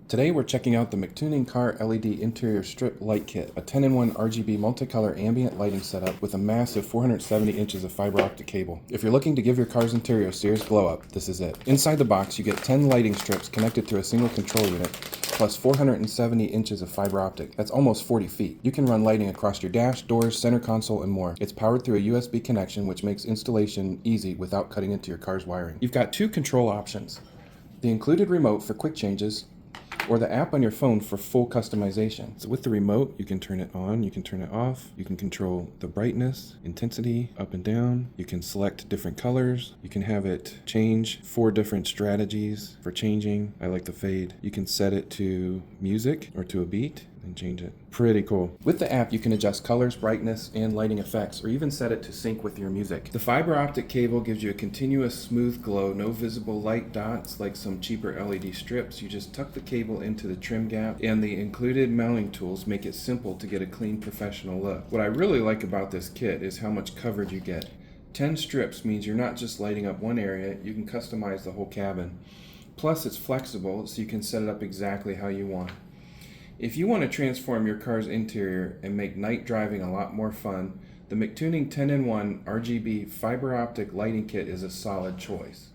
Today we're checking out the MICTUNING Car LED Interior Strip Light Kit, a 10-in-1 RGB Multicolor ambient lighting setup with a massive 470 inches of fiber optic cable. If you're looking to give your car's interior a serious glow up, this is it. Inside the box you get 10 lighting strips connected to a single control unit, plus 470 inches of fiber optic. That's almost 40 feet. You can run lighting across your dash, doors, center console, and more. It's powered through a USB connection, which makes installation easy without cutting into your car's wiring. You've got two control options: the included remote for quick changes, or the app on your phone for full customization. So with the remote, you can turn it on, you can turn it off, you can control the brightness, intensity, up and down, you can select different colors, you can have it change 4 different strategies for changing. I like the fade. You can set it to music or to a beat and change it. Pretty cool. With the app, you can adjust colors, brightness, and lighting effects, or even set it to sync with your music. The fiber optic cable gives you a continuous smooth glow, no visible light dots like some cheaper LED strips. You just tuck the cable into the trim gap, and the included mounting tools make it simple to get a clean, professional look. What I really like about this kit is how much coverage you get. 10 strips means you're not just lighting up one area, you can customize the whole cabin. Plus, it's flexible, so you can set it up exactly how you want. If you want to transform your car's interior and make night driving a lot more fun, the MICTUNING 10-in-1 RGB fiber optic lighting kit is a solid choice.